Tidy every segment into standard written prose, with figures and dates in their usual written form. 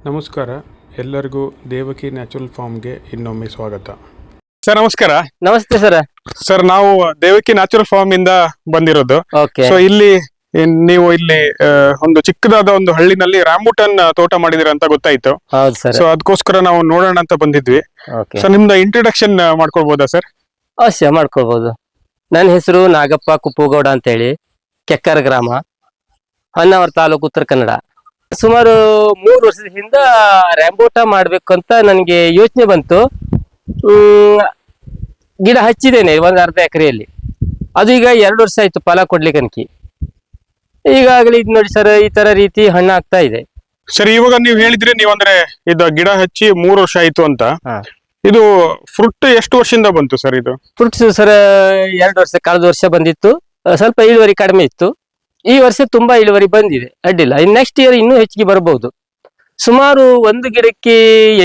ನಮಸ್ಕಾರ, ಎಲ್ಲರಿಗೂ ದೇವಕಿ ನ್ಯಾಚುರಲ್ ಫಾರ್ಮ್ಗೆ ಇನ್ನೊಮ್ಮೆ ಸ್ವಾಗತ. ಸರ್ ನಮಸ್ಕಾರ. ನಮಸ್ತೆ ಸರ್. ಸರ್ ನಾವು ದೇವಕಿ ನ್ಯಾಚುರಲ್ ಫಾರ್ಮ್ ಇಂದ ಬಂದಿರೋದು. ಸೊ ಇಲ್ಲಿ ನೀವು ಇಲ್ಲಿ ಒಂದು ಚಿಕ್ಕದಾದ ಒಂದು ಹಳ್ಳಿನಲ್ಲಿ ರಾಂಬುಟನ್ ತೋಟ ಮಾಡಿದಿರ ಅಂತ ಗೊತ್ತಾಯ್ತು. ಸೊ ಅದಕ್ಕೋಸ್ಕರ ನಾವು ನೋಡೋಣ ಅಂತ ಬಂದಿದ್ವಿ. ಸೊ ನಿಮ್ದ ಇಂಟ್ರೊಡಕ್ಷನ್ ಮಾಡ್ಕೊಳ್ಬೋದಾ ಸರ್? ಅವಶ್ಯ ಮಾಡ್ಕೊಳ್ಬಹುದು. ನನ್ನ ಹೆಸರು ನಾಗಪ್ಪ ಕುಪ್ಪುಗೌಡ ಅಂತ ಹೇಳಿ, ಕೆಕ್ಕರ ಗ್ರಾಮ, ಹೊನ್ನಾವರ ತಾಲೂಕು, ಉತ್ತರ ಕನ್ನಡ. ಸುಮಾರು 3 ವರ್ಷದ ಹಿಂದ ರ್ಯಾಂಬೋಟ ಮಾಡ್ಬೇಕು ಅಂತ ನನಗೆ ಯೋಚನೆ ಬಂತು. ಗಿಡ ಹಚ್ಚಿದ್ದೇನೆ ಒಂದು ಅರ್ಧ ಎಕರೆಯಲ್ಲಿ. ಅದು ಈಗ 2 ವರ್ಷ ಆಯ್ತು ಫಲ ಕೊಡ್ಲಿಕ್ಕೆ ಅನ್ಕಿ. ಈಗಾಗಲೇ ಇದು ನೋಡಿ ಸರ್, ಈ ತರ ರೀತಿ ಹಣ್ಣು ಆಗ್ತಾ ಇದೆ. ಸರ್ ಇವಾಗ ನೀವು ಹೇಳಿದ್ರಿ, ನೀವು ಅಂದ್ರೆ ಇದು ಗಿಡ ಹಚ್ಚಿ 3 ವರ್ಷ ಆಯ್ತು ಅಂತ. ಇದು ಫ್ರೂಟ್ ಎಷ್ಟು ವರ್ಷದಿಂದ ಬಂತು ಸರ್? ಇದು ಫ್ರೂಟ್ಸ್ ಸರ್ 2 ವರ್ಷ, ಕಳೆದ ವರ್ಷ ಬಂದಿತ್ತು. ಸ್ವಲ್ಪ ಇಳುವರಿ ಕಡಿಮೆ ಇತ್ತು. ಈ ವರ್ಷ ತುಂಬಾ ಇಳುವರಿ ಬಂದಿದೆ, ಅಡ್ಡಿಲ್ಲ. ನೆಕ್ಸ್ಟ್ ಇಯರ್ ಇನ್ನೂ ಹೆಚ್ಚಿಗೆ ಬರಬಹುದು. ಸುಮಾರು ಒಂದು ಗಿಡಕ್ಕೆ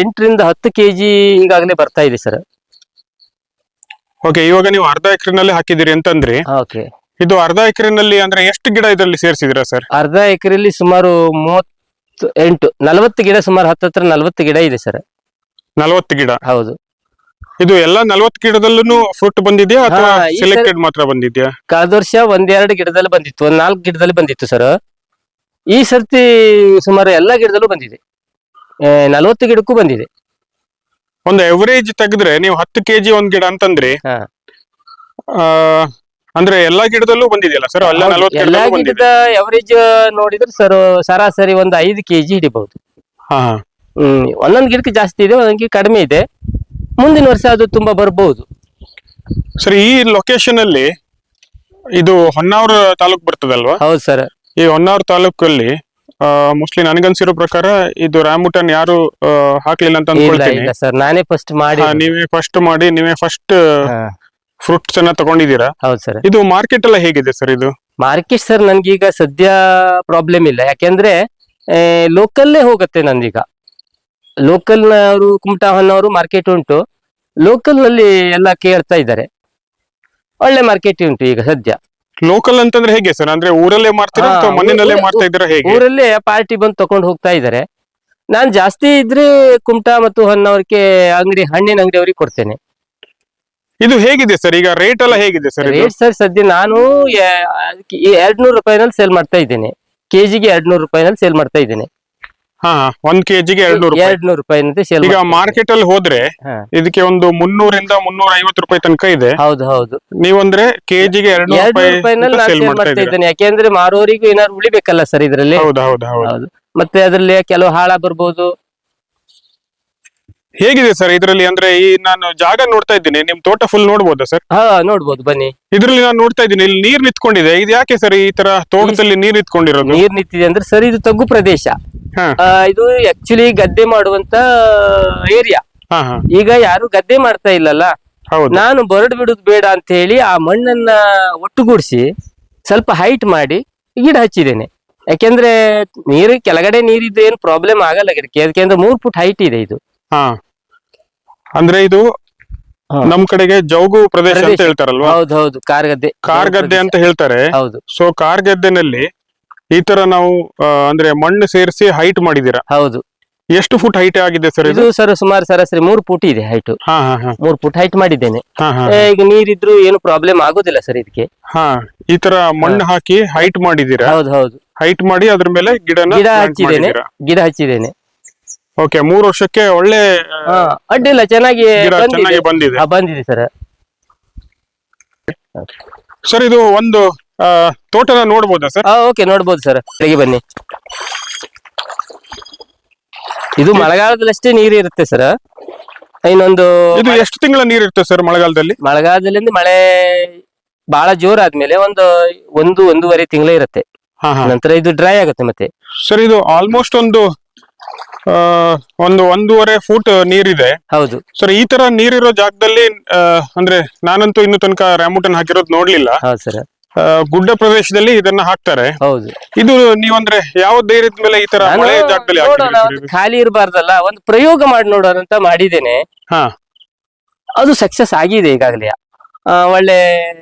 8 ರಿಂದ 10 ಕೆಜಿ ಈಗಾಗಲೇ ಬರ್ತಾ ಇದೆ ಸರ್. ಓಕೆ, ಇವಾಗ ನೀವು ಅರ್ಧ ಎಕರೆನಲ್ಲಿ ಹಾಕಿದಿರಿ ಅಂತಂದ್ರಿ. ಓಕೆ, ಇದು ಅರ್ಧ ಎಕರೆನಲ್ಲಿ ಅಂದ್ರೆ ಎಷ್ಟು ಗಿಡ ಇದರಲ್ಲಿ ಸೇರಿಸಿದಿರಾ ಸರ್? ಅರ್ಧ ಎಕರೆಯಲ್ಲಿ ಸುಮಾರು 40 ಗಿಡ, ಸುಮಾರು 10 40 ಗಿಡ ಇದೆ ಸರ್. 40 ಗಿಡ? ಹೌದು. ಇದು ಎಲ್ಲ 40 ಗಿಡದಲ್ಲೂ ಫ್ರೂಟ್ ಬಂದಿದ್ಯಾ ಅಥವಾ ಸೆಲೆಕ್ಟೆಡ್ ಮಾತ್ರ ಬಂದಿದ್ಯಾ? ಕಳೆದ ವರ್ಷ 1-2 ಗಿಡದಲ್ಲಿ ಬಂದಿತ್ತು, 4 ಗಿಡದಲ್ಲಿ ಬಂದಿತ್ತು ಸರ್. ಈ ಸರ್ತಿ ಸುಮಾರು ಎಲ್ಲಾ ಗಿಡದಲ್ಲೂ ಬಂದಿದೆ, 40 ಗಿಡಕ್ಕೂ ಬಂದಿದೆ. ಒಂದು ಎವರೇಜ್ ತೆಗೆದ್ರೆ ನೀವು 10 ಕೆಜಿ ಒಂದ್ ಗಿಡ ಅಂತಂದ್ರಿ, ಅಂದ್ರೆ ಎಲ್ಲಾ ಗಿಡದಲ್ಲೂ ಬಂದಿದೆಯಲ್ಲ ಸರ್? ಎಲ್ಲಾ ಗಿಡದ ಎವರೇಜ್ ನೋಡಿದ್ರೆ ಸರ್ ಸರಾಸರಿ ಒಂದು 5 ಕೆಜಿ ಹಿಡಿಬಹುದು. ಒಂದೊಂದು ಗಿಡಕ್ಕೆ ಜಾಸ್ತಿ ಇದೆ, ಒಂದೊಂದು ಗಿಡ ಕಡಿಮೆ ಇದೆ. ಮುಂದಿನ ವರ್ಷ ಅದು ತುಂಬಾ ಬರಬಹುದು ಸರ್. ಈ ಲೊಕೇಶನ್ ಅಲ್ಲಿ ಇದು ಹೊನ್ನಾವರ ತಾಲೂಕ್ ಬರ್ತದಲ್ವಾ? ಹೌದು ಸರ್. ಈ ಹೊನ್ನಾವರ ತಾಲೂಕಲ್ಲಿ ಮೋಸ್ಟ್ಲಿ ನನಗನ್ಸಿರೋ ಪ್ರಕಾರ ಇದು ರಾಂಬುಟನ್ ಯಾರು ಹಾಕ್ಲಿಲ್ಲ ಅಂತ ಅನ್ಕೊಳ್ತೀನಿ ಸರ್. ನಾನೇ ಫಸ್ಟ್ ಮಾಡಿ, ನೀವೇ ಫಸ್ಟ್ ಮಾಡಿ, ನೀವೇ ಫಸ್ಟ್ ಫ್ರೂಟ್ಸ್ ಅನ್ನ ತಗೊಂಡಿದ್ದೀರಾ? ಹೌದು ಸರ್. ಇದು ಮಾರ್ಕೆಟ್ ಎಲ್ಲ ಹೇಗಿದೆ ಸರ್? ಇದು ಮಾರ್ಕೆಟ್ ಸರ್ ನನ್ಗೀಗ ಸದ್ಯ ಪ್ರಾಬ್ಲಮ್ ಇಲ್ಲ, ಯಾಕೆಂದ್ರೆ ಲೋಕಲ್ಲೇ ಹೋಗುತ್ತೆ ನಂದೀಗ. ಲೋಕಲ್ ನವರು, ಕುಮಟಾ ಹೊನ್ನವರು ಮಾರ್ಕೆಟ್ ಉಂಟು. ಲೋಕಲ್ ನಲ್ಲಿ ಎಲ್ಲ ಕೇಳ್ತಾ ಇದ್ದಾರೆ, ಒಳ್ಳೆ ಮಾರ್ಕೆಟ್ ಉಂಟು ಈಗ ಸದ್ಯ. ಲೋಕಲ್ ಅಂತಂದ್ರೆ ಹೇಗೆ ಸರ್? ಅಂದ್ರೆ ಊರಲ್ಲೇ ಮಾರ್ತೀರಾ ಅಥವಾ ಮನೆಯಲ್ಲೇ ಮಾರ್ತಾ ಇದ್ದೀರಾ ಹೇಗೆ? ಊರಲ್ಲೇ ಪಾರ್ಟಿ ಬಂದು ತಕೊಂಡು ಹೋಗ್ತಾ ಇದ್ದಾರೆ. ನಾನ್ ಜಾಸ್ತಿ ಇದ್ರೆ ಕುಮಟಾ ಮತ್ತು ಹೊನ್ನವರಿಗೆ ಅಂಗಡಿ, ಹಣ್ಣಿನ ಅಂಗಡಿ ಅವರಿಗೆ ಕೊಡ್ತೇನೆ. ಇದು ಹೇಗಿದೆ ಸರ್ ಈಗ ರೇಟ್ ಎಲ್ಲ ಹೇಗಿದೆ ಸರ್? ರೇಟ್ ಸರ್ ಸದ್ಯ ನಾನು 200 ರೂಪಾಯಿನಲ್ಲಿ ಸೇಲ್ ಮಾಡ್ತಾ ಇದ್ದೇನೆ. ಕೆಜಿಗೆ 200 ರೂಪಾಯಿನಲ್ಲಿ ಸೇಲ್ ಮಾಡ್ತಾ ಇದ್ದೇನೆ. 1 ಕೆಜಿಗೆ 200 ರೂಪಾಯಿನಂತೆ ಸೇಲ್. ಈಗ ಮಾರ್ಕೆಟ್ ಅಲ್ಲಿ ಹೋದ್ರೆ ಇದಕ್ಕೆ ಒಂದು 300 ರಿಂದ 350 ರೂಪಾಯಿ ತನಕ ಇದೆ. ಹೌದು ಹೌದು. ನೀವಂದ್ರೆ ಕೆಜಿಗೆ 200 ರೂಪಾಯಿನಲ್ಲಿ ಸೇಲ್ ಮಾಡ್ತಾ ಇದ್ದೇನೆ, ಯಾಕೆಂದ್ರೆ ಮಾರೋರಿಗೂ ಏನಾದ್ರು ಉಳಿಬೇಕಲ್ಲ ಸರ್ ಇದ್ರಲ್ಲಿ. ಹೌದು. ಮತ್ತೆ ಅದ್ರಲ್ಲಿ ಕೆಲವು ಹಾಳ ಬರ್ಬೋದು. ಹೇಗಿದೆ ಸರ್ ಇದ್ರಲ್ಲಿ? ಅಂದ್ರೆ ಈ ನಾನು ಜಾಗ ನೋಡ್ತಾ ಇದ್ದೀನಿ, ನಿಮ್ ತೋಟ ಫುಲ್ ನೋಡ್ಬೋದಾ ಸರ್? ನೋಡ್ಬೋದು, ಬನ್ನಿ. ಇದ್ರಲ್ಲಿ ನಾನು ನೋಡ್ತಾ ಇದ್ದೀನಿ, ಇಲ್ಲಿ ನೀರ್ ನಿಂತ್ಕೊಂಡಿದೆ. ಇದು ಯಾಕೆ ಸರ್ ಈ ತರ ತೋಟದಲ್ಲಿ ನೀರ್ ನಿಂತ್ಕೊಂಡಿರೋದು? ನೀರ್ ನಿಂತಿದೆ ಅಂದ್ರೆ ಸರ್, ಇದು ತಗ್ಗು ಪ್ರದೇಶ. ಇದು ಆಕ್ಚುಲಿ ಗದ್ದೆ ಮಾಡುವಂತ ಏರಿಯಾ. ಈಗ ಯಾರು ಗದ್ದೆ ಮಾಡ್ತಾ ಇಲ್ಲಲ್ಲ, ನಾನು ಬರಡು ಬಿಡುದು ಬೇಡ ಅಂತ ಹೇಳಿ ಆ ಮಣ್ಣನ್ನ ಒಟ್ಟುಗೂಡಿಸಿ ಸ್ವಲ್ಪ ಹೈಟ್ ಮಾಡಿ ಗಿಡ ಹಚ್ಚಿದ್ದೇನೆ. ಯಾಕೆಂದ್ರೆ ಕೆಳಗಡೆ ನೀರಿದ್ದು ಏನು ಪ್ರಾಬ್ಲಮ್ ಆಗಲ್ಲ ಗಿಡಕ್ಕೆ, ಯಾಕೆಂದ್ರೆ 3 ಫುಟ್ ಹೈಟ್ ಇದೆ ಇದು. ಅಂದ್ರೆ ಇದು ನಮ್ ಕಡೆಗೆ ಜೌಗು ಪ್ರದೇಶ ಅಂತ ಹೇಳ್ತಾರಲ್ವಾ? ಹೌದು, ಕಾರ್ ಗದ್ದೆ ಅಂತ ಹೇಳ್ತಾರೆ. ಹೌದು. ಸೊ ಕಾರ್ ಗದ್ದೆನಲ್ಲಿ ಈ ತರ ನಾವು ಅಂದ್ರೆ ಮಣ್ಣು ಸೇರಿಸಿ ಹೈಟ್ ಮಾಡಿದೀರಾ? ಹೌದು. ಎಷ್ಟು ಫುಟ್ ಹೈಟ್ ಆಗಿದೆ ಸರ್ ಇದು? ಸರ್ ಸುಮಾರು ಸರಾಸರಿ 3 ಫುಟ್ ಇದೆ ಹೈಟ್. 3 ಫುಟ್ ಹೈಟ್ ಮಾಡಿದ್ದೇನೆ. ಈಗ ನೀರಿದ್ರು ಏನು ಪ್ರಾಬ್ಲಮ್ ಆಗೋದಿಲ್ಲ ಸರ್ ಇದಕ್ಕೆ. ಈ ತರ ಮಣ್ಣು ಹಾಕಿ ಹೈಟ್ ಮಾಡಿದೀರಾ? ಹೌದು. ಹೈಟ್ ಮಾಡಿ ಅದ್ರ ಮೇಲೆ ಗಿಡ ಹಚ್ಚಿದ್ದೇನೆ. ಓಕೆ, 3 ವರ್ಷಕ್ಕೆ ಒಳ್ಳೆ ಅಡ್ಡಿಲ್ಲ, ಚೆನ್ನಾಗಿ ಬಂದಿದೆ ಸರ್. ಸರ್ ಇದು ಒಂದು ತೋಟನ ನೋಡ್ಬೋದಾ ಸರ್? ಓಕೆ, ನೋಡ್ಬೋದು ಸರ್. ಬೆಳಿಗ್ಗೆ ಬನ್ನಿ. ಇದು ಮಳೆಗಾಲದಲ್ಲಷ್ಟೇ ನೀರು ಇರುತ್ತೆ ಸರ್. ಇನ್ನೊಂದು ಇದು ಎಷ್ಟು ತಿಂಗಳ ನೀರು ಇರುತ್ತೆ ಸರ್ ಮಳೆಗಾಲದಲ್ಲಿ? ಮಳೆಗಾಲದಲ್ಲಿ ಮಳೆ ಬಹಳ ಜೋರಾದ್ಮೇಲೆ ಒಂದೂವರೆ ತಿಂಗಳ ಇರುತ್ತೆ. ನಂತರ ಇದು ಡ್ರೈ ಆಗುತ್ತೆ ಮತ್ತೆ. ಸರ್ ಇದು ಆಲ್ಮೋಸ್ಟ್ ಒಂದು 1.5 ಫೂಟ್ ನೀರಿದೆ. ಹೌದು ಸರ್. ಈ ತರ ನೀರಿರೋ ಜಾಗದಲ್ಲಿ ಅಂದ್ರೆ ನಾನಂತೂ ಇನ್ನು ತನಕ ರಾಂಬುಟನ್ ಹಾಕಿರೋದು ನೋಡ್ಲಿಲ್ಲ. ಸರ್. ಗುಡ್ಡ ಪ್ರದೇಶದಲ್ಲಿ ಇದನ್ನ ಹಾಕ್ತಾರೆ. ಹೌದು. ಇದು ನೀವಂದ್ರೆ ಯಾವ ಧೈರ್ಯದ ಮೇಲೆ ಈ ತರ ಮಳೆ ಜಾಗದಲ್ಲಿ ಖಾಲಿ ಇರಬಾರ್ದಲ್ಲ, ಒಂದು ಪ್ರಯೋಗ ಮಾಡಿ ನೋಡೋಣ ಅಂತ ಮಾಡಿದ್ದೇನೆ. ಅದು ಸಕ್ಸಸ್ ಆಗಿದೆ ಈಗಾಗಲೇ. ಒಳ್ಳೆ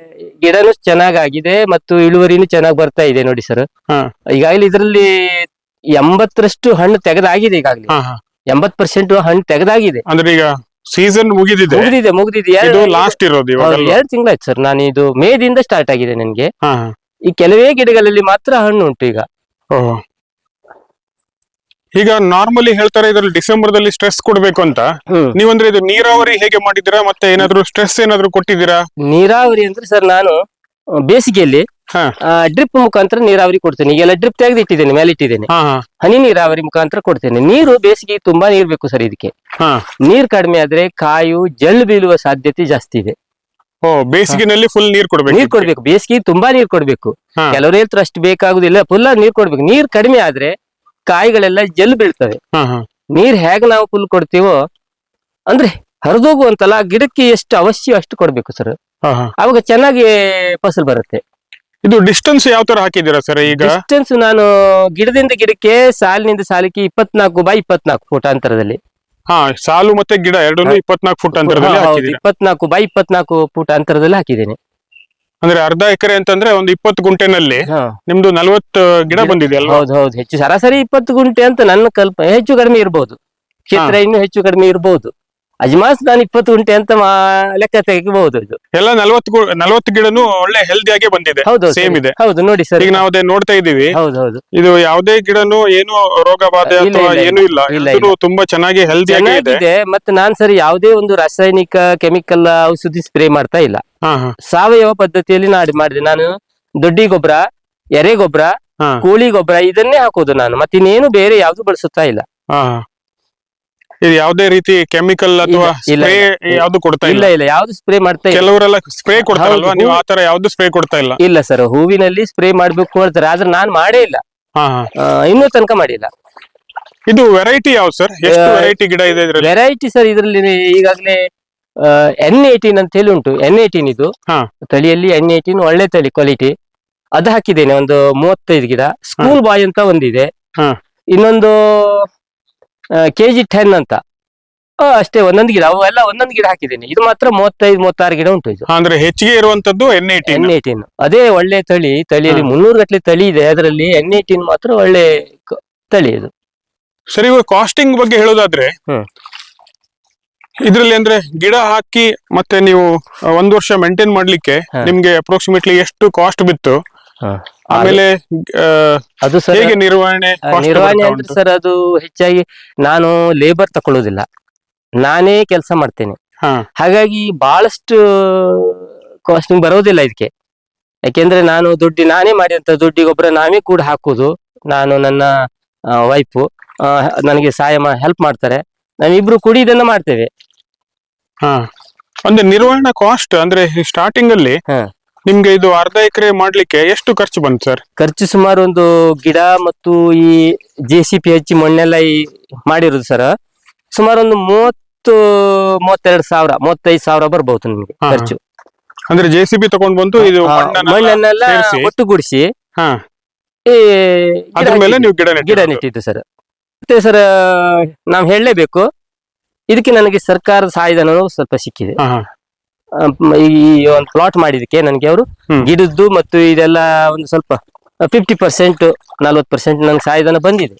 ಗಿಡನು ಚೆನ್ನಾಗಾಗಿದೆ ಮತ್ತು ಇಳುವರಿನೂ ಚೆನ್ನಾಗಿ ಬರ್ತಾ ಇದೆ ನೋಡಿ ಸರ್. ಈಗಾಗಲೇ ಇದರಲ್ಲಿ 80% ಹಣ್ಣು ತೆಗೆದಾಗಿದೆ ಈಗಾಗಲೇ. 80% ಹಣ್ಣು ತೆಗೆದಾಗಿದೆ. ಅಂದ್ರೆ ಈಗ ಸೀಸನ್ ಮುಗಿದಿದೆ. ಮುಗಿದಿದೆ ಇದು ಲಾಸ್ಟ್ ಇರೋದು ಇವಾಗ. 2 ತಿಂಗಳಾಯ್ತು ಸರ್. ನಾನು ಇದು ಮೇದಿಂದ ಸ್ಟಾರ್ಟ್ ಆಗಿದೆ ನನಗೆ. ಈ ಕೆಲವೇ ಗಿಡಗಳಲ್ಲಿ ಮಾತ್ರ ಹಣ್ಣು ಉಂಟು ಈಗ. ಈಗ ನಾರ್ಮಲಿ ಹೇಳ್ತಾರೆ ಇದ್ರಲ್ಲಿ ಡಿಸೆಂಬರ್ದಲ್ಲಿ ಸ್ಟ್ರೆಸ್ ಕೊಡ್ಬೇಕು ಅಂತ. ನೀವಂದ್ರೆ ಇದು ನೀರಾವರಿ ಹೇಗೆ ಮಾಡಿದಿರಾ, ಮತ್ತೆ ಏನಾದ್ರು ಸ್ಟ್ರೆಸ್ ಏನಾದ್ರು ಕೊಟ್ಟಿದ್ದೀರಾ? ನೀರಾವರಿ ಅಂದ್ರೆ ಸರ್ ನಾನು ಬೇಸಿಗೆಯಲ್ಲಿ ಡ್ರಿಪ್ ಮುಖಾಂತರ ನೀರಾವರಿ ಕೊಡ್ತೇನೆ. ಈಗೆಲ್ಲ ಡ್ರಿಪ್ ತೆಗೆದಿಟ್ಟಿದ್ದೇನೆ, ಮೇಲೆ ಇಟ್ಟಿದ್ದೇನೆ. ಹನಿ ನೀರಾವರಿ ಮುಖಾಂತರ ಕೊಡ್ತೇನೆ. ನೀರು ಬೇಸಿಗೆ ತುಂಬಾ ನೀರು ಬೇಕು ಸರ್ ಇದಕ್ಕೆ. ನೀರ್ ಕಡಿಮೆ ಆದ್ರೆ ಕಾಯು ಜಲ್ಲು ಬೀಳುವ ಸಾಧ್ಯತೆ ಜಾಸ್ತಿ ಇದೆ. ಬೇಸಿಗೆನಲ್ಲಿ ಫುಲ್ ನೀರ್ ಕೊಡ್ಬೇಕು. ಬೇಸಿಗೆ ತುಂಬಾ ನೀರ್ ಕೊಡ್ಬೇಕು. ಕೆಲವರು ಹೇಳ್ತಾರೆ ಅಷ್ಟು ಬೇಕಾಗುದಿಲ್ಲ, ಫುಲ್ ನೀರ್ ಕೊಡ್ಬೇಕು. ನೀರ್ ಕಡಿಮೆ ಆದ್ರೆ ಕಾಯಿಗಳೆಲ್ಲ ಜಲ್ಲು ಬೀಳ್ತವೆ. ನೀರ್ ಹೇಗೆ ನಾವು ಫುಲ್ ಕೊಡ್ತೀವೋ ಅಂದ್ರೆ ಹರಿದೋಗುವಂತಲ್ಲ, ಗಿಡಕ್ಕೆ ಎಷ್ಟು ಅವಶ್ಯ ಅಷ್ಟು ಕೊಡ್ಬೇಕು ಸರ್. ಅವಾಗ ಚೆನ್ನಾಗಿ ಫಸಲು ಬರುತ್ತೆ. ಇದು ಡಿಸ್ಟೆನ್ಸ್ ಯಾವ ತರ ಹಾಕಿದ್ದೀರಾ ಸರ್? ಈಗ ಡಿಸ್ಟೆನ್ಸ್ ನಾನು ಗಿಡದಿಂದ ಗಿಡಕ್ಕೆ ಸಾಲಿನಿಂದ ಸಾಲಿಗೆ 24x24 ಫುಟ್ ಅಂತರದಲ್ಲಿ. ಸಾಲು ಮತ್ತೆ ಗಿಡ ಎರಡನ್ನೂ 24 ಫುಟ್ ಅಂತರದಲ್ಲಿ ಹಾಕಿದ್ದೀರಾ? 24x24 ಫುಟ್ ಅಂತರದಲ್ಲಿ ಹಾಕಿದ್ದೇನೆ. ಅಂದ್ರೆ ಅರ್ಧ ಎಕರೆ ಅಂತಂದ್ರೆ ಒಂದು 20 ಗುಂಟೆನಲ್ಲಿ ನಿಮ್ದು 40 ಗಿಡ ಬಂದಿದೆ ಅಲ್ವಾ? ಹೌದು. ಹೆಚ್ಚು ಸರಾಸರಿ 20 ಗುಂಟೆ ಅಂತ ನನ್ನ ಕಲ್ಪನೆ. ಹೆಚ್ಚು ಕಡಿಮೆ ಇರಬಹುದು, ಕ್ಷೇತ್ರ ಇನ್ನೂ ಹೆಚ್ಚು ಕಡಿಮೆ ಇರಬಹುದು. ಅಜ್ಮಾಸ್ ನಾನು 20 ಗುಂಟೆ ಅಂತ ಲೆಕ್ಕ ತೆಗಿಬಹುದು. ಇದು ಎಲ್ಲ 40 ಗಿಡನು ಒಳ್ಳೆ ಹೆಲ್ದಿ ಆಗಿ ಬಂದಿದೆ. ಸೇಮ್ ಇದೆ. ಹೌದು ನೋಡಿ ಸರ್, ಈಗ ನಾವು ಅದೇ ನೋಡ್ತಾ ಇದೀವಿ. ಹೌದು. ಇದು ಯಾವುದೇ ಗಿಡನು ಏನು ರೋಗ ಬಾಧೆ ಅಥವಾ ಏನು ಇಲ್ಲ, ತುಂಬಾ ಚೆನ್ನಾಗಿ ಹೆಲ್ದಿ ಆಗಿದೆ. ಮತ್ತೆ ನಾನ್ ಸರಿ ಯಾವುದೇ ಒಂದು ರಾಸಾಯನಿಕ ಕೆಮಿಕಲ್ ಔಷಧಿ ಸ್ಪ್ರೇ ಮಾಡ್ತಾ ಇಲ್ಲ. ಸಾವಯವ ಪದ್ಧತಿಯಲ್ಲಿ ಮಾಡಿದೆ ನಾನು. ದೊಡ್ಡಿ ಗೊಬ್ಬರ, ಎರೆ ಗೊಬ್ಬರ, ಕೋಳಿ ಗೊಬ್ಬರ ಇದನ್ನೇ ಹಾಕೋದು ನಾನು. ಮತ್ತೆ ಇನ್ನೇನು ಬೇರೆ ಯಾವ್ದು ಬಳಸುತ್ತಾ ಇಲ್ಲ. ಇದು ಯಾವುದೇ ರೀತಿ ಕೆಮಿಕಲ್ ಅಥವಾ ಸ್ಪ್ರೇ ಯಾವ್ದು ಕೊಡ್ತಾ ಇಲ್ಲ? ಇಲ್ಲ, ಯಾವ್ದು ಸ್ಪ್ರೇ ಮಾಡ್ತಾ ಇಲ್ಲ. ಕೆಲವರೆಲ್ಲ ಸ್ಪ್ರೇ ಕೊಡ್ತಾರಲ್ವಾ, ನೀವು ಆತರ ಯಾವ್ದು ಸ್ಪ್ರೇ ಕೊಡ್ತಾ ಇಲ್ಲ? ಇಲ್ಲ ಸರ್, ಹೂವಿನಲ್ಲಿ ಸ್ಪ್ರೇ ಮಾಡ್ಬೇಕು ಹೇಳ್ತಾರೆ, ಆದ್ರೆ ನಾನ್ ಮಾಡೇ ಇಲ್ಲ. ಇನ್ನೂ ತನಕ ಮಾಡಿಲ್ಲ. ಇದು ವೆರೈಟಿ ಯಾವ್ದು ಸರ್? ಎಷ್ಟು ವೆರೈಟಿ ಗಿಡ ಇದೆ ಇದ್ರಲ್ಲಿ? ವೆರೈಟಿ ಸರ್ ಇದರಲ್ಲಿ ಈಗಾಗಲೇ N18 ಅಂತ ಹೇಳಿ ಉಂಟು. N18 ಇದು ತಳಿಯಲ್ಲಿ N18 ಒಳ್ಳೆ ತಳಿ, ಕ್ವಾಲಿಟಿ. ಅದು ಹಾಕಿದ್ದೇನೆ ಒಂದು 35 ಗಿಡ. ಸ್ಕೂಲ್ ಬಾಯ್ ಅಂತ ಒಂದಿದೆ. ಇನ್ನೊಂದು KG10 ಅಂತ ಅಷ್ಟೇ, ಒಂದೊಂದು ಗಿಡ. ಅವೆಲ್ಲ ಒಂದೊಂದು ಗಿಡ ಹಾಕಿದ್ದೇನೆ. ಇದು ಮಾತ್ರ 35-36 ಗಿಡ ಉಂಟು. ಇದು ಅಂದ್ರೆ ಹೆಚ್ಚಿಗೆ ಇರುವಂತದ್ದು N18. ಅದೇ ಒಳ್ಳೆ ತಳಿಯಲ್ಲಿ 300 ಗಟ್ಟಲೆ ತಳಿ ಇದೆ. ಅದರಲ್ಲಿ N18 ಮಾತ್ರ ಒಳ್ಳೆ ತಳಿ ಇದು. ಸರಿ, ಕಾಸ್ಟಿಂಗ್ ಬಗ್ಗೆ ಹೇಳೋದಾದ್ರೆ ಇದ್ರಲ್ಲಿ ಅಂದ್ರೆ ಗಿಡ ಹಾಕಿ ಮತ್ತೆ ನೀವು 1 ವರ್ಷ ಮೇಂಟೈನ್ ಮಾಡ್ಲಿಕ್ಕೆ ನಿಮ್ಗೆ ಅಪ್ರಾಕ್ಸಿಮೇಟ್ಲಿ ಎಷ್ಟು ಕಾಸ್ಟ್ ಬಿತ್ತು? ಆಮೇಲೆ ಅದು ಸರ್ ಹೇಗೆ ನಿರ್ವಹಣೆ ಅಂದ್ರೆ ಸರ್, ಅದು ಹೆಚ್ಚಾಗಿ ನಾನು ಲೇಬರ್ ತಕೊಳ್ಳೋದಿಲ್ಲ, ನಾನೇ ಕೆಲಸ ಮಾಡ್ತೇನೆ. ಹಾಗಾಗಿ ಬಹಳಷ್ಟು ಕಾಸ್ಟಿಂಗ್ ಬರೋದಿಲ್ಲ ಇದಕ್ಕೆ. ಯಾಕೆಂದ್ರೆ ನಾನು ನಾನೇ ಮಾಡಿದಂತ ದುಡ್ಡಿ ಗೊಬ್ಬರ ನಾವೇ ಕೂಡ ಹಾಕುದು. ನಾನು ನನ್ನ ವೈಫ್ ನನಗೆ ಹೆಲ್ಪ್ ಮಾಡ್ತಾರೆ. ನಾವಿಬ್ರು ಕೂಡಿ ಇದನ್ನ ಮಾಡ್ತೇವೆ. ಅಂದ್ರೆ ನಿರ್ವಹಣಾ ಕಾಸ್ಟ್ ಅಂದ್ರೆ ಸ್ಟಾರ್ಟಿಂಗ್ ಅಲ್ಲಿ ನಿಮ್ಗೆ ಇದು ಅರ್ಧ ಎಕರೆ ಮಾಡ್ಲಿಕ್ಕೆ ಎಷ್ಟು ಖರ್ಚು ಬಂತು ಸರ್? ಖರ್ಚು ಸುಮಾರು ಒಂದು ಗಿಡ ಮತ್ತು ಈ JCB ಹಚ್ಚಿ ಮಣ್ಣೆಲ್ಲ ಮಾಡಿರೋದು ಸರ್, ಸುಮಾರು ಒಂದು 32 ಸಾವಿರ 35 ಸಾವಿರ ಬರ್ಬಹುದು ನಿಮ್ಗೆ ಖರ್ಚು. ಅಂದ್ರೆ JCB ತಗೊಂಡ್ ಬಂದು ಇದು ಮಣ್ಣನ್ನೆಲ್ಲ ಒಟ್ಟುಗೂಡಿಸಿ ಅದ್ರ ಮೇಲೆ ನೀವು ಗಿಡ ನೆಟ್ಟಿದ್ದು ಸರ್. ಮತ್ತೆ ಸರ್ ನಾವ್ ಹೇಳಲೇಬೇಕು, ಇದಕ್ಕೆ ನನಗೆ ಸರ್ಕಾರದ ಸಹಾಯಧನ ಸ್ವಲ್ಪ ಸಿಕ್ಕಿದೆ. ಈ ಒಂದು ಪ್ಲಾಟ್ ಮಾಡಿದಕ್ಕೆ ನನಗೆ ಅವರು ಗಿಡದ್ದು ಮತ್ತು ಇದೆಲ್ಲ ಒಂದು ಸ್ವಲ್ಪ 50% 40% ನನ್ಗೆ ಸಹಾಯಧನ ಬಂದಿದೆ.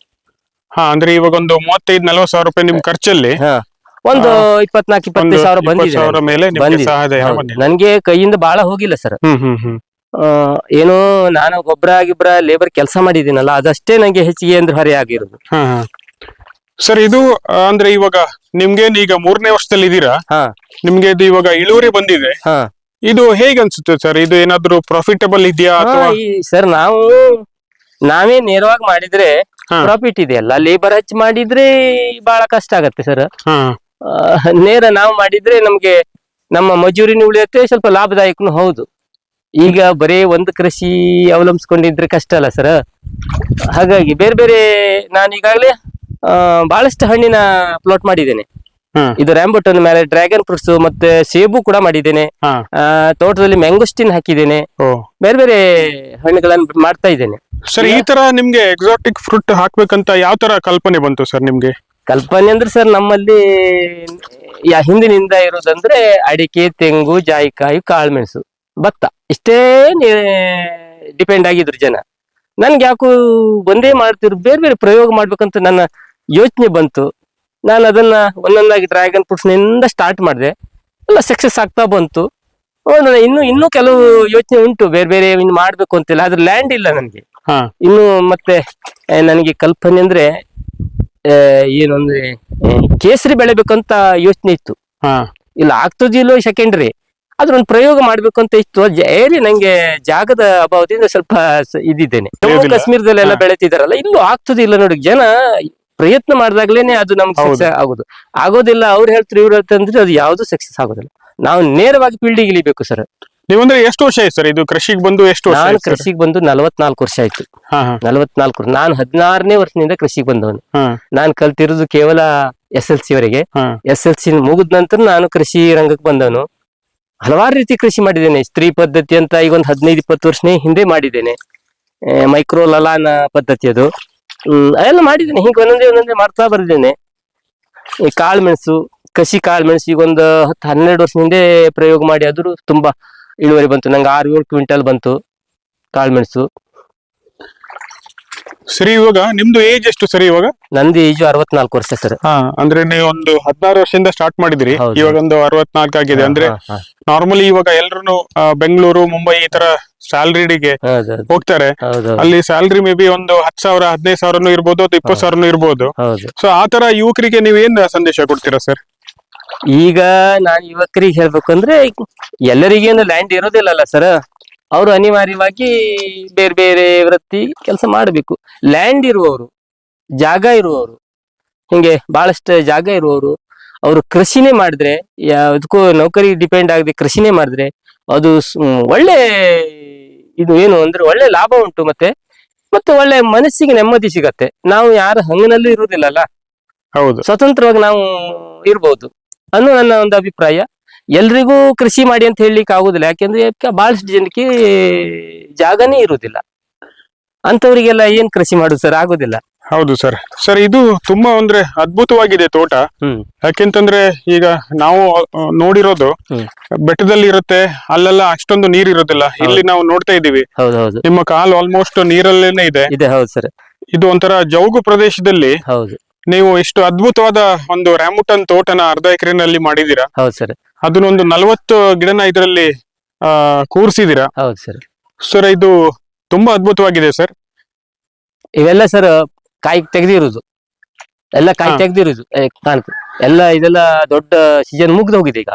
ಅಂದ್ರೆ ಇವಾಗ ಒಂದು 35-40 ಸಾವಿರ ರೂಪಾಯಿ ನಿಮ್ ಖರ್ಚಲ್ಲಿ ಒಂದು 24-25 ಸಾವಿರ ಬಂದಿದೆ. ನನ್ಗೆ ಕೈಯಿಂದ ಬಹಳ ಹೋಗಿಲ್ಲ ಸರ್. ಏನೋ ನಾನು ಗೊಬ್ಬರ ಲೇಬರ್ ಕೆಲಸ ಮಾಡಿದ್ದೀನಲ್ಲ, ಅದಷ್ಟೇ ನಂಗೆ ಹೆಚ್ಚಿಗೆ ಅಂದ್ರೆ ಹೊರೆ ಆಗಿರೋದು. ಸರ್, ಇದು ಅಂದ್ರೆ ಇವಾಗ ನಿಮ್ಗೇನ್ ಈಗ 3ನೇ ವರ್ಷದಲ್ಲಿ ಇದೀರಾ, ನಿಮ್ಗೆ ಇದು ಇವಾಗ ಇಳುವರಿ ಬಂದಿದೆ. ಇದು ಹೇಗೆ ಅನ್ಸುತ್ತೆ ಸರ್? ಇದು ಏನಾದ್ರು ಪ್ರಾಫಿಟಬಲ್ ಇದೆಯಾ? ಸರ್, ನಾವೇ ನೇರವಾಗಿ ಮಾಡಿದ್ರೆ ಪ್ರಾಫಿಟ್ ಇದೆಯಲ್ಲ. ಲೇಬರ್ ಹಚ್ಚಿ ಮಾಡಿದ್ರೆ ಬಹಳ ಕಷ್ಟ ಆಗತ್ತೆ ಸರ್. ನೇರ ನಾವು ಮಾಡಿದ್ರೆ ನಮ್ಗೆ ನಮ್ಮ ಮಜೂರಿನ ಉಳಿಯುತ್ತೆ, ಸ್ವಲ್ಪ ಲಾಭದಾಯಕನು ಹೌದು. ಈಗ ಬರೇ ಒಂದು ಕೃಷಿ ಅವಲಂಬಿಸ್ಕೊಂಡಿದ್ರೆ ಕಷ್ಟ ಅಲ್ಲ ಸರ್. ಹಾಗಾಗಿ ಬೇರೆ ಬೇರೆ ನಾನು ಈಗಾಗಲೇ ಬಹಳಷ್ಟು ಹಣ್ಣಿನ ಪ್ಲಾಟ್ ಮಾಡಿದ್ದೇನೆ. ಇದು ರ್ಯಾಂಬುಟನ್ ಮೇಲೆ ಡ್ರ್ಯಾಗನ್ ಫ್ರೂಟ್ಸ್ ಮತ್ತೆ ಸೇಬು ಕೂಡ ಮಾಡಿದ್ದೇನೆ. ತೋಟದಲ್ಲಿ ಮ್ಯಾಂಗೋಸ್ಟಿನ್ ಹಾಕಿದ್ದೇನೆ. ಬೇರೆ ಬೇರೆ ಹಣ್ಣುಗಳನ್ನು ಮಾಡ್ತಾ ಇದ್ದೇನೆ. ಸರ್, ಈ ತರ ನಿಮ್ಗೆ ಎಕ್ಸಾಟಿಕ್ ಫ್ರೂಟ್ ಹಾಕ್ಬೇಕಂತ ಯಾವ ತರ ಕಲ್ಪನೆ ಬಂತು ಸರ್ ನಿಮ್ಗೆ? ಕಲ್ಪನೆ ಅಂದ್ರೆ ಸರ್, ನಮ್ಮಲ್ಲಿ ಹಿಂದಿನಿಂದ ಇರೋದಂದ್ರೆ ಅಡಿಕೆ, ತೆಂಗು, ಜಾಯಿಕಾಯಿ, ಕಾಳುಮೆಣಸು, ಭತ್ತ, ಇಷ್ಟೇ ಡಿಪೆಂಡ್ ಆಗಿದ್ರು ಜನ. ನನ್ಗೆ ಯಾಕೋ ಒಂದೇ ಮಾಡ್ತಿರು ಬೇರೆ ಬೇರೆ ಪ್ರಯೋಗ ಮಾಡ್ಬೇಕಂತ ನನ್ನ ಯೋಚನೆ ಬಂತು. ನಾನು ಅದನ್ನ ಒಂದೊಂದಾಗಿ ಡ್ರ್ಯಾಗನ್ ಫ್ರೂಟ್ಸ್ ನಿಂದ ಸ್ಟಾರ್ಟ್ ಮಾಡಿದೆ, ಎಲ್ಲ ಸಕ್ಸಸ್ ಆಗ್ತಾ ಬಂತು. ಇನ್ನು ಕೆಲವು ಯೋಚನೆ ಉಂಟು, ಬೇರೆ ಬೇರೆ ಇನ್ನು ಮಾಡ್ಬೇಕು ಅಂತಿಲ್ಲ, ಆದ್ರೆ ಲ್ಯಾಂಡ್ ಇಲ್ಲ ನನ್ಗೆ ಇನ್ನು. ಮತ್ತೆ ನನಗೆ ಕಲ್ಪನೆ ಅಂದ್ರೆ ಏನು ಅಂದ್ರೆ ಕೇಸರಿ ಬೆಳೆಬೇಕಂತ ಯೋಚನೆ ಇತ್ತು. ಇಲ್ಲ ಆಗ್ತದಿಲ್ಲೋ ಸೆಕೆಂಡ್ರಿ, ಆದ್ರೆ ಒಂದು ಪ್ರಯೋಗ ಮಾಡ್ಬೇಕು ಅಂತ ಇತ್ತು. ನಂಗೆ ಜಾಗದ ಅಭಾವದಿಂದ ಸ್ವಲ್ಪ ಇದಿದ್ದೇನೆ. ಜಮ್ಮು ಕಾಶ್ಮೀರದಲ್ಲೆಲ್ಲ ಬೆಳೆತಿದಾರಲ್ಲ, ಇಲ್ಲೂ ಆಗ್ತದಿಲ್ಲ ನೋಡಿ. ಜನ ಪ್ರಯತ್ನ ಮಾಡಿದಾಗ್ಲೇನೆ ಅದು ನಮ್ಗೆ ಸಕ್ಸಸ್ ಆಗೋದಿಲ್ಲ. ಅವ್ರು ಹೇಳ್ತಾರೆ ಇವ್ರು ಹೇಳ್ತಾರೆ ಅಂದ್ರೆ ಅದು ಯಾವ್ದು ಸಕ್ಸಸ್ ಆಗೋದಿಲ್ಲ. ನಾವು ನೇರವಾಗಿ ಫೀಲ್ಡಿಗೆ ಇಳಿಬೇಕು ಸರ್. ನೀವಂದ್ರೆ ಎಷ್ಟು ವರ್ಷ ಆಯ್ತು ಸರ್ ಇದು ಕೃಷಿಗೆ ಬಂದು? ಎಷ್ಟು ವರ್ಷ? ನಾನು ಕೃಷಿಗೆ ಬಂದು 44 ವರ್ಷ ಆಯ್ತು. 44. ನಾನು 16ನೇ ವರ್ಷದಿಂದ ಕೃಷಿಗೆ ಬಂದವನು. ನಾನು ಕಲ್ತಿರೋದು ಕೇವಲ SLC ವರೆಗೆ. SLC ಮುಗಿದ ನಂತರ ನಾನು ಕೃಷಿ ರಂಗಕ್ಕೆ ಬಂದವನು. ಹಲವಾರು ರೀತಿ ಕೃಷಿ ಮಾಡಿದ್ದೇನೆ. ಸ್ತ್ರೀ ಪದ್ಧತಿ ಅಂತ ಈಗ ಒಂದು 15-20 ವರ್ಷ ಹಿಂದೆ ಮಾಡಿದ್ದೇನೆ. ಮೈಕ್ರೋ ಲಲಾನ ಪದ್ಧತಿ ಅದು, ಅದೆಲ್ಲ ಮಾಡಿದ್ದೇನೆ. ಹೀಗೆ ಒಂದೊಂದೇ ಮಾಡ್ತಾ ಬರ್ದೇನೆ. ಈ ಕಾಳುಮೆಣಸು, ಕಸಿ ಕಾಳುಮೆಣಸು ಈಗ ಒಂದು 10-12 ವರ್ಷ ಹಿಂದೆ ಪ್ರಯೋಗ ಮಾಡಿ ಆದ್ರೂ ತುಂಬಾ ಇಳುವರಿ ಬಂತು. ನಂಗೆ 6-7 ಕ್ವಿಂಟಲ್ ಬಂತು ಕಾಳುಮೆಣಸು. ಸರಿ, ಇವಾಗ ನಿಮ್ದು ಏಜ್ ಎಷ್ಟು ಸರಿ? ಇವಾಗ ನಂದು ಏಜ್ 64 ವರ್ಷ ಸರ್. ಅಂದ್ರೆ ನೀವು ಒಂದು 16 ವರ್ಷದಿಂದ ಸ್ಟಾರ್ಟ್ ಮಾಡಿದ್ರಿ, ಇವಾಗ ಒಂದು 64 ಆಗಿದೆ. ಅಂದ್ರೆ ನಾರ್ಮಲಿ ಇವಾಗ ಎಲ್ರು ಬೆಂಗಳೂರು, ಮುಂಬೈ ಈ ತರ ಸ್ಯಾಲರಿಗೆ ಹೋಗ್ತಾರೆ. ಅಲ್ಲಿ ಸ್ಯಾಲರಿ ಮೇ ಬಿ ಒಂದು 10,000, 15,000 ಇರ್ಬೋದು, 20,000 ಇರ್ಬೋದು. ಸೊ ಆ ತರ ಯುವಕರಿಗೆ ನೀವ್ ಏನ್ ಸಂದೇಶ ಕೊಡ್ತೀರಾ ಸರ್? ಈಗ ನಾನ್ ಯುವಕರಿಗೆ ಹೇಳ್ಬೇಕು ಅಂದ್ರೆ, ಎಲ್ಲರಿಗೇನು ಲ್ಯಾಂಡ್ ಇರೋದಿಲ್ಲಲ್ಲ ಸರ್. ಅವರು ಅನಿವಾರ್ಯವಾಗಿ ಬೇರೆ ಬೇರೆ ವೃತ್ತಿ ಕೆಲಸ ಮಾಡಬೇಕು. ಲ್ಯಾಂಡ್ ಇರುವವರು, ಜಾಗ ಇರುವವರು, ಹಿಂಗೆ ಬಹಳಷ್ಟು ಜಾಗ ಇರುವವರು ಅವರು ಕೃಷಿನೇ ಮಾಡಿದ್ರೆ, ಅದಕ್ಕೂ ನೌಕರಿ ಡಿಪೆಂಡ್ ಆಗದೆ ಕೃಷಿನೇ ಮಾಡಿದ್ರೆ ಅದು ಒಳ್ಳೆ ಇದು ಏನು ಅಂದ್ರೆ ಒಳ್ಳೆ ಲಾಭ ಉಂಟು. ಮತ್ತೆ ಒಳ್ಳೆ ಮನಸ್ಸಿಗೆ ನೆಮ್ಮದಿ ಸಿಗತ್ತೆ. ನಾವು ಯಾರ ಹಂಗನಲ್ಲೂ ಇರುವುದಿಲ್ಲಲ್ಲ, ಹೌದು, ಸ್ವತಂತ್ರವಾಗಿ ನಾವು ಇರ್ಬೋದು ಅನ್ನೋ ನನ್ನ ಒಂದು ಅಭಿಪ್ರಾಯ. ಎಲ್ರಿಗೂ ಕೃಷಿ ಮಾಡಿ ಅಂತ ಹೇಳಲಿಕ್ಕೆ ಆಗುದಿಲ್ಲ, ಯಾಕೆಂದ್ರೆ ಬಹಳಷ್ಟು ಜನಕ್ಕೆ ಜಾಗನೇ ಇರುವುದಿಲ್ಲ. ಅಂತವರಿಗೆಲ್ಲ ಏನ್ ಕೃಷಿ ಮಾಡುದು ಸರ್? ಆಗುದಿಲ್ಲ. ಹೌದು ಸರ್. ಸರ್, ಇದು ತುಂಬಾ ಅಂದ್ರೆ ಅದ್ಭುತವಾಗಿದೆ ತೋಟ. ಯಾಕೆಂತಂದ್ರೆ ಈಗ ನಾವು ನೋಡಿರೋದು ಬೆಟ್ಟದಲ್ಲಿ ಇರುತ್ತೆ, ಅಲ್ಲೆಲ್ಲ ಅಷ್ಟೊಂದು ನೀರ್ ಇರೋದಿಲ್ಲ. ಇಲ್ಲಿ ನಾವು ನೋಡ್ತಾ ಇದೀವಿ, ನಿಮ್ಮ ಕಾಲು ಆಲ್ಮೋಸ್ಟ್ ನೀರಲ್ಲೇನೆ ಇದೆ. ಹೌದು ಸರ್. ಇದು ಒಂಥರ ಜೌಗು ಪ್ರದೇಶದಲ್ಲಿ ನೀವು ಇಷ್ಟು ಅದ್ಭುತವಾದ ಒಂದು ರ್ಯಾಂಬುಟನ್ ತೋಟನ 1/2 ಎಕರೆನಲ್ಲಿ ಮಾಡಿದೀರಾ. ಹೌದು ಸರ್. ಅದನ್ನೊಂದು 40 ಗಿಡನ ಇದರಲ್ಲಿ ಕೂರಿಸಿದೀರಾ. ಹೌದು ಸರ್. ಸರ್, ಇದು ತುಂಬಾ ಅದ್ಭುತವಾಗಿದೆ ಸರ್. ಇವೆಲ್ಲ ಸರ್ ಕಾಯಿ ತೆಗೆದಿರುವುದು, ಎಲ್ಲ ಕಾಯಿ ತೆಗೆದಿರುವುದು ಕಾಣುತ್ತೆ ಎಲ್ಲ. ಇದೆಲ್ಲ ದೊಡ್ಡ ಸೀಸನ್ ಮುಗ್ದು ಹೋಗಿದೆ ಈಗ.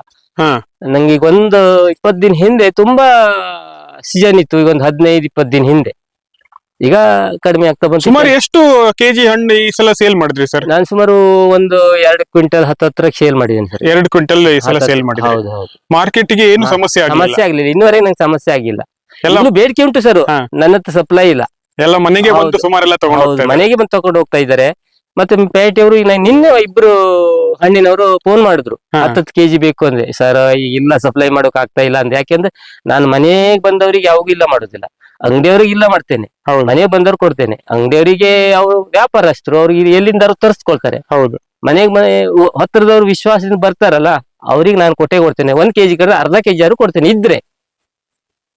ನಂಗೆ ಈಗ ಒಂದು 20 ದಿನ ಹಿಂದೆ ತುಂಬಾ ಸೀಸನ್ ಇತ್ತು. ಈಗ ಒಂದು 15-20 ದಿನ ಹಿಂದೆ. ಈಗ ಕಡಿಮೆ ಆಗ್ತಾ ಬಂತು. ಸುಮಾರು ಎಷ್ಟು ಕೆಜಿ ಹಣ್ಣು ಈ ಸಲ ಸೇಲ್ ಮಾಡಿದ್ರಿ ಸರ್? ನಾನು ಸುಮಾರು ಒಂದು 2 ಕ್ವಿಂಟಲ್ ಹತ್ತತ್ರಕ್ಕೆ ಸೇಲ್ ಮಾಡಿದ್ದೇನೆ ಸರ್. 2 ಕ್ವಿಂಟಲ್ ಈ ಸಲ ಸೇಲ್ ಮಾಡಿದ್ರಿ? ಹೌದು ಹೌದು. ಮಾರ್ಕೆಟ್ಗೆ ಏನು ಸಮಸ್ಯೆ ಆಗ್ಲಿಲ್ಲ ಇನ್ನುವರೆಗೆ. ನಂಗೆ ಸಮಸ್ಯೆ ಆಗಿಲ್ಲ. ಎಲ್ಲ ಬೇಡಿಕೆ ಉಂಟು ಸರ್, ನನ್ನ ಹತ್ರ ಸಪ್ಲೈ ಇಲ್ಲ. ಎಲ್ಲ ಮನೆಗೆ ಬಂದು ಸುಮಾರೆಲ್ಲ ತಗೊಂಡು ಮನೆಗೆ ಬಂದು ತಗೊಂಡು ಹೋಗ್ತಾ ಇದ್ದಾರೆ. ಮತ್ತೆ ಪೇಟೆಯವರು ನಿನ್ನೆ ಇಬ್ರು ಹಣ್ಣಿನವರು ಫೋನ್ ಮಾಡಿದ್ರು, 10 kg ಬೇಕು ಅಂದ್ರೆ. ಸರ್, ಈಗ ಇಲ್ಲ, ಸಪ್ಲೈ ಮಾಡೋಕ್ ಆಗ್ತಾ ಇಲ್ಲ ಅಂದ್ರೆ. ಯಾಕೆಂದ್ರೆ ನಾನು ಮನೆಗೆ ಬಂದವರಿಗೆ ಯಾವಾಗೂ ಇಲ್ಲ ಮಾಡುದಿಲ್ಲ, ಅಂಗಡಿಯವ್ರಿಗೆ ಇಲ್ಲ ಮಾಡ್ತೇನೆ, ಮನೆಗೆ ಬಂದವ್ರು ಕೊಡ್ತೇನೆ. ಅಂಗಡಿಯವರಿಗೆ ಅವ್ರು ವ್ಯಾಪಾರಸ್ಥರು, ಅವ್ರಿಗೆ ಎಲ್ಲಿಂದ ತರಿಸ್ಕೊಳ್ತಾರೆ. ಹೌದು, ಮನೆಗೆ ಹತ್ತಿರದವ್ರು ವಿಶ್ವಾಸದಿಂದ ಬರ್ತಾರಲ್ಲ, ಅವ್ರಿಗೆ ನಾನು ಕೊಟ್ಟೆ ಕೊಡ್ತೇನೆ. 1 kg ಕಡೆ 1/2 kg ಆದ್ರೂ ಕೊಡ್ತೇನೆ ಇದ್ರೆ.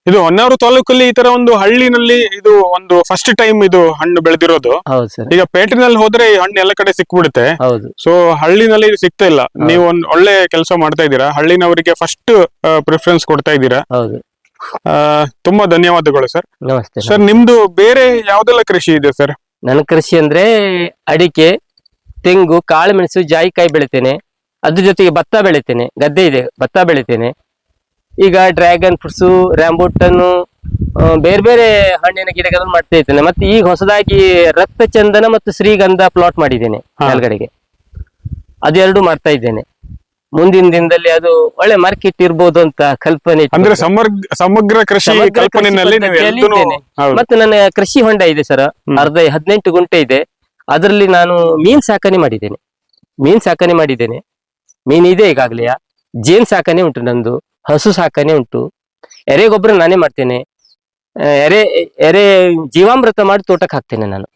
ಇದು ಹೊನ್ನಾವರ ತಾಲೂಕಲ್ಲಿ ಈ ತರ ಒಂದು ಹಳ್ಳಿನಲ್ಲಿ ಇದು ಒಂದು ಫಸ್ಟ್ ಟೈಮ್ ಇದು ಹಣ್ಣು ಬೆಳೆದಿರೋದು. ಹೌದು ಸರ್. ಈಗ ಪೇಟೆನಲ್ಲಿ ಹೋದ್ರೆ ಈ ಹಣ್ಣು ಎಲ್ಲ ಕಡೆ ಸಿಕ್ಬಿಡುತ್ತೆ. ಹೌದು. ಸೊ ಹಳ್ಳಿನಲ್ಲಿ ಇದು ಸಿಗ್ತಾ ಇಲ್ಲ. ನೀವು ಒಂದು ಒಳ್ಳೆ ಕೆಲಸ ಮಾಡ್ತಾ ಇದ್ದೀರಾ, ಹಳ್ಳಿನವರಿಗೆ ಫಸ್ಟ್ ಪ್ರಿಫರೆನ್ಸ್ ಕೊಡ್ತಾ ಇದ್ದೀರಾ. ಹೌದು. ತುಂಬಾ ಧನ್ಯವಾದಗಳು ಸರ್. ನಮಸ್ತೆ ಸರ್. ನಿಮ್ದು ಬೇರೆ ಯಾವ್ದೆಲ್ಲ ಕೃಷಿ ಇದೆ ಸರ್? ನನ್ನ ಕೃಷಿ ಅಂದ್ರೆ ಅಡಿಕೆ, ತೆಂಗು, ಕಾಳುಮೆಣಸು, ಜಾಯಿಕಾಯಿ ಬೆಳಿತೇನೆ. ಅದ್ರ ಜೊತೆಗೆ ಭತ್ತ ಬೆಳಿತೇನೆ, ಗದ್ದೆ ಇದೆ, ಭತ್ತ ಬೆಳಿತೇನೆ. ಈಗ ಡ್ರ್ಯಾಗನ್ ಫ್ರೂಟ್ಸು, ರ್ಯಾಂಬುಟನ್ನು, ಬೇರೆ ಬೇರೆ ಹಣ್ಣಿನ ಗಿಡಗಳನ್ನು ಮಾಡ್ತಾ ಇದ್ದೇನೆ. ಮತ್ತೆ ಈಗ ಹೊಸದಾಗಿ ರಕ್ತ ಚಂದನ ಮತ್ತು ಶ್ರೀಗಂಧ ಪ್ಲಾಟ್ ಮಾಡಿದ್ದೇನೆ ಮೇಲ್ಗಡೆಗೆ. ಅದೆರಡು ಮಾಡ್ತಾ ಇದ್ದೇನೆ. ಮುಂದಿನ ದಿನದಲ್ಲಿ ಅದು ಒಳ್ಳೆ ಮಾರ್ಕೆಟ್ ಇರ್ಬೋದು ಅಂತ ಕಲ್ಪನೆ. ಅಂದ್ರೆ ಸಮಗ್ರ ಕೃಷಿ ಕಲ್ಪನೆಯಲ್ಲಿ ಮತ್ತೆ ನನ್ನ ಕೃಷಿ ಹೊಂಡ ಇದೆ ಸರ್, 18 ಗುಂಟೆ ಇದೆ. ಅದರಲ್ಲಿ ನಾನು ಮೀನ್ ಸಾಕಣೆ ಮಾಡಿದ್ದೇನೆ. ಮೀನ್ ಇದೆ ಈಗಾಗಲೇ. ಜೇನ್ ಸಾಕಣೆ ಉಂಟು ನಂದು, ಹಸು ಸಾಕಣೆ ಉಂಟು. ಎರೆ ಗೊಬ್ಬರ ನಾನೇ ಮಾಡ್ತೇನೆ. ಎರೆ ಜೀವಾಮೃತ ಮಾಡಿ ತೋಟಕ್ಕೆ ಹಾಕ್ತೇನೆ. ನಾನು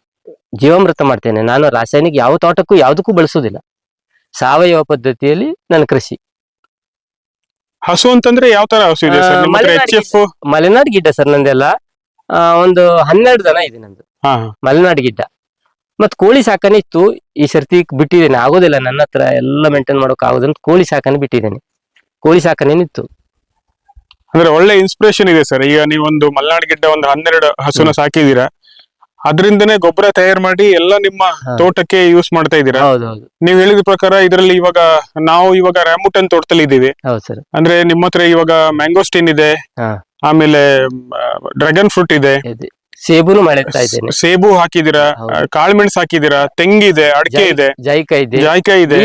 ಜೀವಾಮೃತ ಮಾಡ್ತೇನೆ. ನಾನು ರಾಸಾಯನಿಕ ಯಾವ ತೋಟಕ್ಕೂ ಯಾವುದಕ್ಕೂ ಬಳಸುವುದಿಲ್ಲ. ಸಾವಯವ ಪದ್ಧತಿಯಲ್ಲಿ ನನ್ನ ಕೃಷಿ. ಹಸು ಅಂತಂದ್ರೆ ಯಾವ ತರ ಹಸು ಇದೆ ಸರ್? ಮಲೆನಾಡ್ ಗಿಡ್ಡ ಸರ್ ನಂದೆಲ್ಲ. ಒಂದು 12 ದನ ಇದೆ ನಂದು, ಮಲೆನಾಡು ಗಿಡ್ಡ. ಮತ್ ಕೋಳಿ ಸಾಕಣೆ ಇತ್ತು, ಈ ಸರ್ತಿ ಬಿಟ್ಟಿದ್ದೇನೆ, ಆಗೋದಿಲ್ಲ ನನ್ನ ಹತ್ರ ಎಲ್ಲ ಮೇಂಟೈನ್ ಮಾಡೋಕೆ ಆಗೋದಂತ ಕೋಳಿ ಸಾಕಣೆ ಬಿಟ್ಟಿದ್ದೇನೆ. ಕೋಳಿ ಸಾಕಣೆ ಇತ್ತು. ಅಂದ್ರೆ ಒಳ್ಳೆ ಇನ್ಸ್ಪಿರೇಷನ್ ಇದೆ ಸರ್. ಈಗ ನೀವೊಂದು ಮಲೆನಾಡು ಗಿಡ್ಡ ಒಂದು 12 ಹಸುನ ಸಾಕಿದೀರಾ, ಅದರಿಂದನೇ ಗೊಬ್ಬರ ತಯಾರು ಮಾಡಿ ಎಲ್ಲ ನಿಮ್ಮ ತೋಟಕ್ಕೆ ಯೂಸ್ ಮಾಡ್ತಾ ಇದ್ದೀರಾ. ನೀವು ಹೇಳಿದ ಪ್ರಕಾರ ಇದರಲ್ಲಿ ನಾವು ಇವಾಗ ರ್ಯಾಮುಟನ್ ತೋಟದಲ್ಲಿ ಇದ್ದೀವಿ. ಅಂದ್ರೆ ನಿಮ್ಮ ಹತ್ರ ಇವಾಗ ಮ್ಯಾಂಗೋಸ್ಟಿನ್ ಇದೆ, ಆಮೇಲೆ ಡ್ರ್ಯಾಗನ್ ಫ್ರೂಟ್ ಇದೆ, ಸೇಬುನು ಮಾಡ್ತಾ ಇದ್ದೇನೆ. ಸೇಬು ಹಾಕಿದೀರಾ, ಕಾಳುಮೆಣಸು ಹಾಕಿದೀರಾ, ತೆಂಗಿದೆ, ಅಡಿಕೆ ಇದೆ, ಜಾಯ್ಕಾಯಿ ಇದೆ,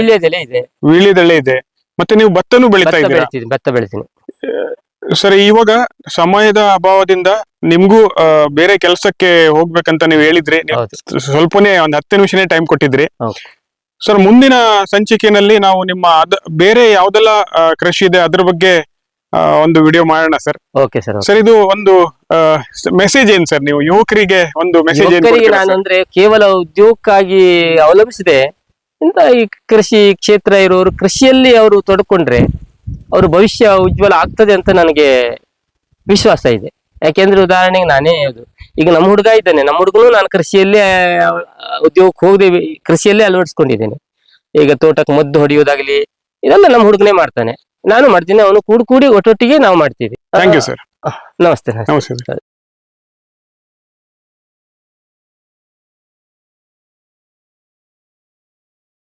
ವೀಳ್ಯದೆಲೆ ಇದೆ, ಮತ್ತೆ ನೀವು ಭತ್ತನೂ ಬೆಳೀತಾ ಇದ್ದೀರಾ. ಭತ್ತ ಬೆಳಿತೀನಿ ಸರಿ. ಇವಾಗ ಸಮಯದ ಅಭಾವದಿಂದ ನಿಮ್ಗೂ ಬೇರೆ ಕೆಲಸಕ್ಕೆ ಹೋಗ್ಬೇಕಂತ ನೀವು ಹೇಳಿದ್ರಿ. ಸ್ವಲ್ಪನೇ ಒಂದ್ 10 ನಿಮಿಷನೇ ಟೈಮ್ ಕೊಟ್ಟಿದ್ರಿ ಸರ್. ಮುಂದಿನ ಸಂಚಿಕೆಯಲ್ಲಿ ನಾವು ನಿಮ್ಮ ಬೇರೆ ಯಾವ್ದೆಲ್ಲ ಕೃಷಿ ಇದೆ ಅದ್ರ ಬಗ್ಗೆ ಒಂದು ವಿಡಿಯೋ ಮಾಡೋಣ ಸರ್. ಸರ್, ಇದು ಒಂದು ಮೆಸೇಜ್ ಏನ್ ಸರ್, ನೀವು ಯುವಕರಿಗೆ ಒಂದು ಮೆಸೇಜ್ ಏನ್? ನಾನಂದ್ರೆ ಕೇವಲ ಉದ್ಯೋಗಕ್ಕಾಗಿ ಅವಲಂಬಿಸಿದೆ ಇಂತ ಈ ಕೃಷಿ ಕ್ಷೇತ್ರ ಇರೋರು ಕೃಷಿಯಲ್ಲಿ ಅವರು ತೊಡ್ಕೊಂಡ್ರೆ ಅವ್ರ ಭವಿಷ್ಯ ಉಜ್ವಲ ಆಗ್ತದೆ ಅಂತ ನನಗೆ ವಿಶ್ವಾಸ ಇದೆ. ಯಾಕೆಂದ್ರೆ ಉದಾಹರಣೆಗೆ ನಾನೇ ಈಗ ನಮ್ಮ ಹುಡುಗ ಇದ್ದಾನೆ, ನಮ್ಮ ಹುಡುಗನು ನಾನು ಕೃಷಿಯಲ್ಲೇ ಉದ್ಯೋಗಕ್ಕೆ ಹೋಗದೆ ಕೃಷಿಯಲ್ಲೇ ಅಳವಡಿಸ್ಕೊಂಡಿದ್ದೇನೆ. ಈಗ ತೋಟಕ್ಕೆ ಮದ್ದು ಹೊಡೆಯೋದಾಗ್ಲಿ ಇದೆಲ್ಲ ನಮ್ಮ ಹುಡುಗನೇ ಮಾಡ್ತಾನೆ, ನಾನು ಮಾಡ್ತೀನಿ, ಅವನು ಕೂಡಿ ಒಟ್ಟೊಟ್ಟಿಗೆ ನಾವು ಮಾಡ್ತೀವಿ. Thank you sir. ನಮಸ್ತೆ.